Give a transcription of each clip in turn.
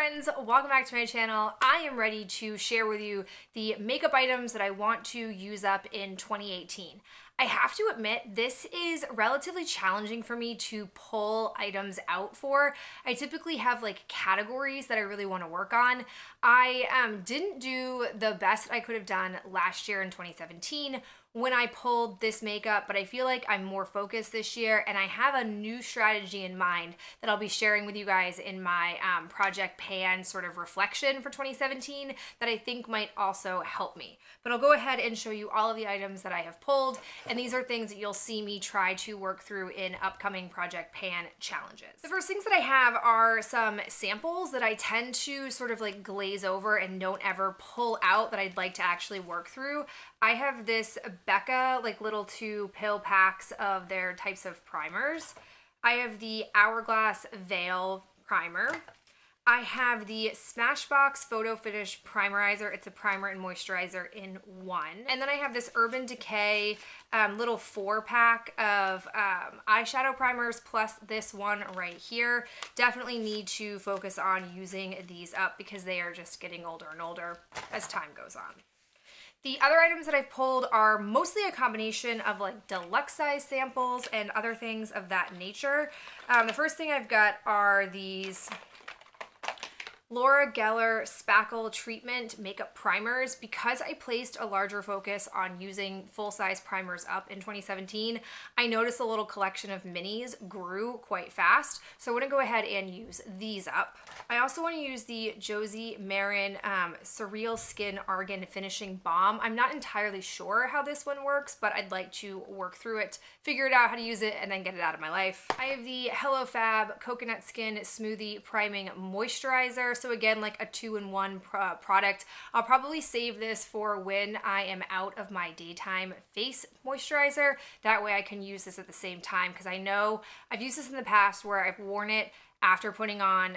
friends, welcome back to my channel. I am ready to share with you the makeup items that I want to use up in 2018. I have to admit, this is relatively challenging for me to pull items out for. I typically have like categories that I really want to work on. I didn't do the best I could have done last year in 2017 when I pulled this makeup, but I feel like I'm more focused this year and I have a new strategy in mind that I'll be sharing with you guys in my Project Pan sort of reflection for 2017 that I think might also help me. But I'll go ahead and show you all of the items that I have pulled, and these are things that you'll see me try to work through in upcoming Project Pan challenges. The first things that I have are some samples that I tend to sort of like glaze over and don't ever pull out that I'd like to actually work through. I have this Becca like little 2 pill packs of their types of primers. I have the Hourglass Veil primer. I have the Smashbox Photo Finish Primerizer. It's a primer and moisturizer in one. And then I have this Urban Decay little 4-pack of eyeshadow primers plus this one right here. Definitely need to focus on using these up because they are just getting older and older as time goes on. The other items that I've pulled are mostly a combination of like deluxe size samples and other things of that nature. The first thing I've got are these Laura Geller Spackle Treatment Makeup Primers. Because I placed a larger focus on using full-size primers up in 2017, I noticed a little collection of minis grew quite fast, so I want to go ahead and use these up. I also want to use the Josie Maran Surreal Skin Argan Finishing Balm. I'm not entirely sure how this one works, but I'd like to work through it, figure it out how to use it, and then get it out of my life. I have the Hello Fab Coconut Skin Smoothie Priming Moisturizer. So again, like a 2-in-1 product. I'll probably save this for when I am out of my daytime face moisturizer. That way I can use this at the same time, because I know I've used this in the past where I've worn it after putting on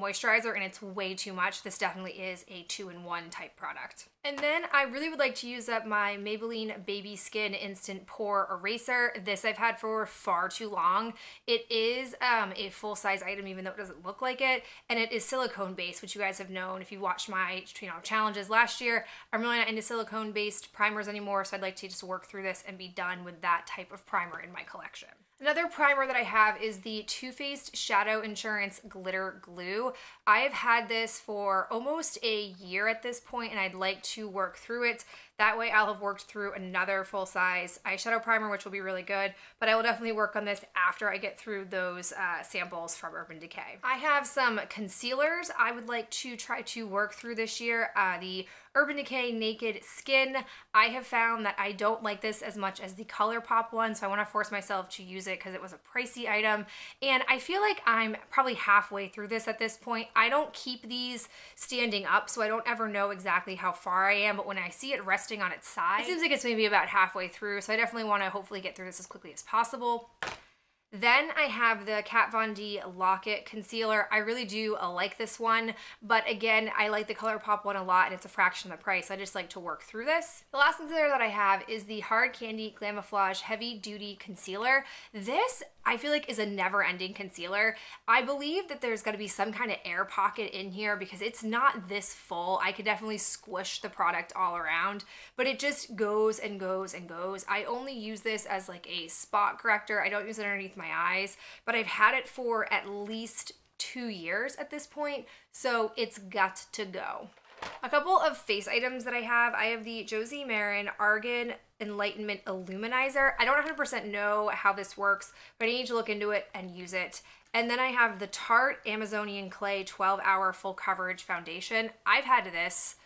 moisturizer and it's way too much. This definitely is a 2-in-1 type product. And then I really would like to use up my Maybelline Baby Skin Instant Pore Eraser. This I've had for far too long. It is a full-size item even though it doesn't look like it, and it is silicone-based, which you guys have known if you watched my challenges last year. I'm really not into silicone-based primers anymore, so I'd like to just work through this and be done with that type of primer in my collection. Another primer that I have is the Too Faced Shadow Insurance Glitter Glue. I have had this for almost a year at this point, and I'd like to work through it. That way I'll have worked through another full-size eyeshadow primer, which will be really good, but I will definitely work on this after I get through those samples from Urban Decay. I have some concealers I would like to try to work through this year. The Urban Decay Naked Skin. I have found that I don't like this as much as the ColourPop one, so I want to force myself to use it because it was a pricey item, and I feel like I'm probably halfway through this at this point. I don't keep these standing up, so I don't ever know exactly how far I am, but when I see it resting on its side, it seems like it's maybe about halfway through, so I definitely want to hopefully get through this as quickly as possible. Then I have the Kat Von D Lock-It Concealer. I really do like this one, but again, I like the ColourPop one a lot and it's a fraction of the price. I just like to work through this. The last concealer that I have is the Hard Candy Glamouflage Heavy Duty Concealer. This I feel like is a never-ending concealer. I believe that there's gotta be some kind of air pocket in here because it's not this full. I could definitely squish the product all around, but it just goes and goes and goes. I only use this as like a spot corrector. I don't use it underneath my eyes, but I've had it for at least 2 years at this point, so it's got to go. A couple of face items that I have the Josie Maran Argan Enlightenment Illuminizer. I don't 100% know how this works, but I need to look into it and use it. And then I have the Tarte Amazonian Clay 12-Hour Full Coverage Foundation. I've had this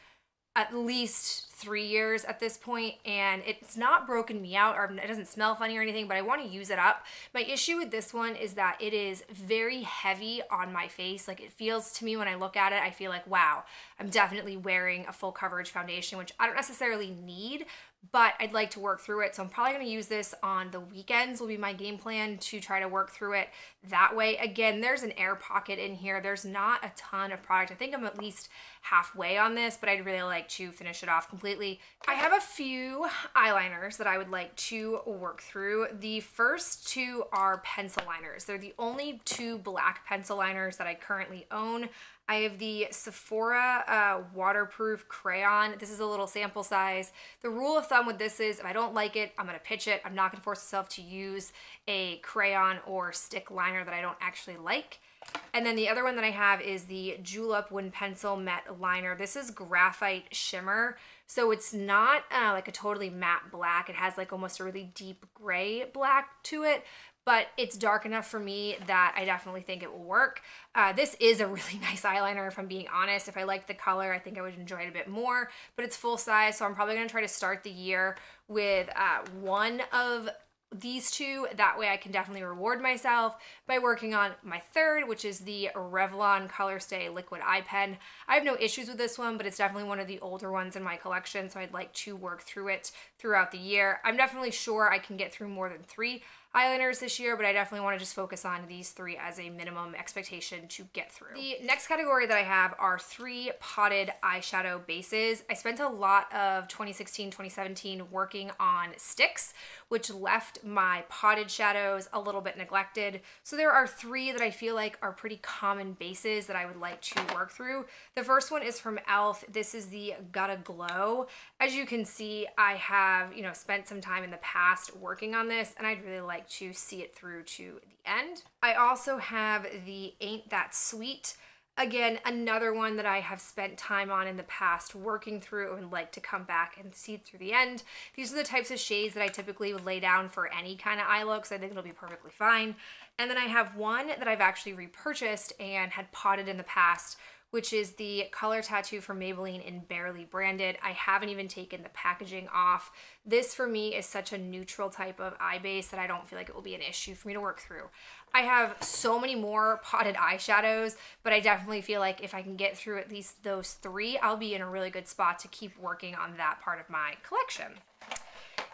at least 3 years at this point, and it's not broken me out, or it doesn't smell funny or anything, but I want to use it up. My issue with this one is that it is very heavy on my face. Like, it feels to me when I look at it, I feel like, wow, I'm definitely wearing a full coverage foundation, which I don't necessarily need, but I'd like to work through it. So I'm probably going to use this on the weekends will be my game plan to try to work through it that way. Again, there's an air pocket in here. There's not a ton of product. I think I'm at least halfway on this, but I'd really like to finish it off completely. I have a few eyeliners that I would like to work through. The first two are pencil liners. They're the only two black pencil liners that I currently own. I have the Sephora waterproof crayon. This is a little sample size. The rule of thumb with this is if I don't like it, I'm gonna pitch it. I'm not gonna force myself to use a crayon or stick liner that I don't actually like. And then the other one that I have is the Julep Wooden Pencil Matte Liner. This is graphite shimmer. So it's not like a totally matte black. It has like almost a really deep gray black to it, but it's dark enough for me that I definitely think it will work. This is a really nice eyeliner, if I'm being honest. If I liked the color, I think I would enjoy it a bit more, but it's full size, so I'm probably gonna try to start the year with one of these two. That way I can definitely reward myself by working on my third, which is the Revlon Colorstay Liquid Eye Pen. I have no issues with this one, but it's definitely one of the older ones in my collection, so I'd like to work through it throughout the year. I'm definitely sure I can get through more than 3 eyeliners this year, but I definitely want to just focus on these 3 as a minimum expectation to get through. The next category that I have are 3 potted eyeshadow bases. I spent a lot of 2016, 2017 working on sticks, which left my potted shadows a little bit neglected. So there are 3 that I feel like are pretty common bases that I would like to work through. The first one is from e.l.f. This is the Gotta Glow. As you can see, I have, spent some time in the past working on this, and I'd really like to see it through to the end. I also have the Ain't That Sweet. Again, another one that I have spent time on in the past working through and like to come back and see it through the end. These are the types of shades that I typically would lay down for any kind of eye look, so I think it'll be perfectly fine. And then I have one that I've actually repurchased and had potted in the past, which is the Color Tattoo from Maybelline in Barely Branded. I haven't even taken the packaging off. This for me is such a neutral type of eye base that I don't feel like it will be an issue for me to work through. I have so many more potted eyeshadows, but I definitely feel like if I can get through at least those 3, I'll be in a really good spot to keep working on that part of my collection.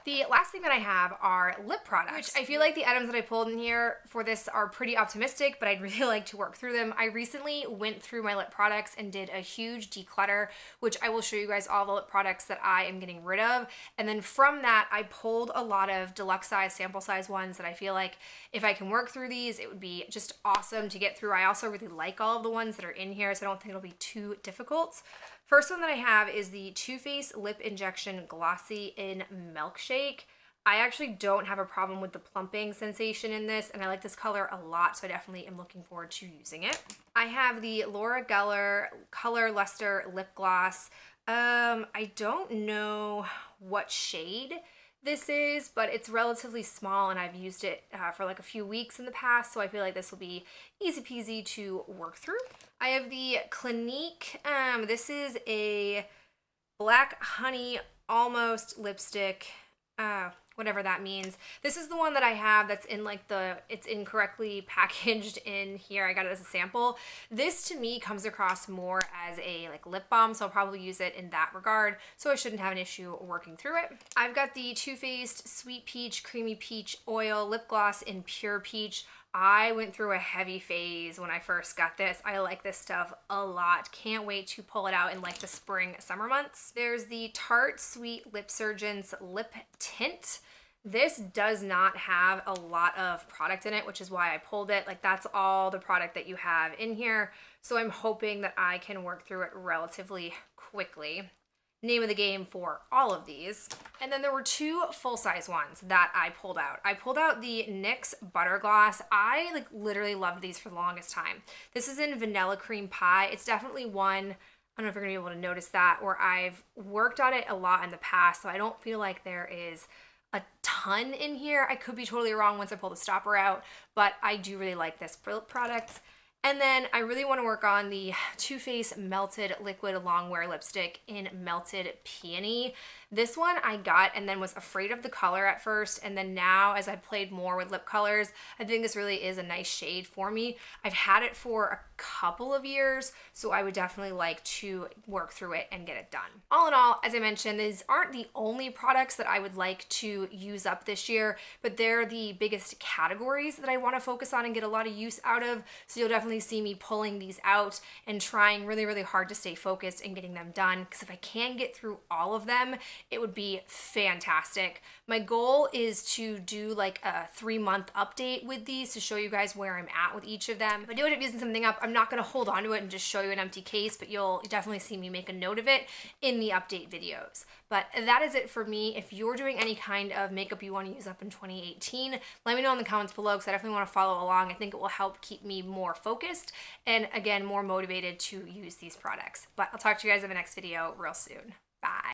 The last thing that I have are lip products, which I feel like the items that I pulled in here for this are pretty optimistic, but I'd really like to work through them. I recently went through my lip products and did a huge declutter, which I will show you guys all the lip products that I am getting rid of. And then from that, I pulled a lot of deluxe size, sample size ones that I feel like if I can work through these, it would be just awesome to get through. I also really like all of the ones that are in here, so I don't think it'll be too difficult. First one that I have is the Too Faced Lip Injection Glossy in Milkshake. I actually don't have a problem with the plumping sensation in this, and I like this color a lot, so I definitely am looking forward to using it. I have the Laura Geller Color Luster Lip Gloss. I don't know what shade this is, but it's relatively small, and I've used it for like a few weeks in the past, so I feel like this will be easy peasy to work through. I have the Clinique. This is a Black Honey Almost lipstick, whatever that means. This is the one that I have that's in like it's incorrectly packaged in here. I got it as a sample. This to me comes across more as a like lip balm, so I'll probably use it in that regard, so I shouldn't have an issue working through it. I've got the Too Faced Sweet Peach Creamy Peach Oil Lip Gloss in Pure Peach. I went through a heavy phase when I first got this. I like this stuff a lot. Can't wait to pull it out in like the spring, summer months. There's the Tarte Sweet Lip Surgeons Lip Tint. This does not have a lot of product in it, which is why I pulled it. Like that's all the product that you have in here. So I'm hoping that I can work through it relatively quickly. Name of the game for all of these. And then there were 2 full-size ones that I pulled out. I pulled out the NYX Butter Gloss. I like literally loved these for the longest time. This is in Vanilla Cream Pie. It's definitely one, I don't know if you're gonna be able to notice that, where I've worked on it a lot in the past, so I don't feel like there is a ton in here. I could be totally wrong once I pull the stopper out, but I do really like this product. And then I really want to work on the Too Faced Melted Liquid Longwear Lipstick in Melted Peony. This one I got and then was afraid of the color at first, and then now as I've played more with lip colors, I think this really is a nice shade for me. I've had it for a couple of years, so I would definitely like to work through it and get it done. All in all, as I mentioned, these aren't the only products that I would like to use up this year, but they're the biggest categories that I want to focus on and get a lot of use out of, so you'll definitely definitely see me pulling these out and trying really, really hard to stay focused and getting them done, because if I can get through all of them, it would be fantastic. My goal is to do like a 3-month update with these to show you guys where I'm at with each of them. If I do end up using something up, I'm not going to hold on to it and just show you an empty case, but you'll definitely see me make a note of it in the update videos. But that is it for me. If you're doing any kind of makeup you want to use up in 2018, let me know in the comments below, because I definitely want to follow along. I think it will help keep me more focused and, again, more motivated to use these products. But I'll talk to you guys in the next video real soon. Bye.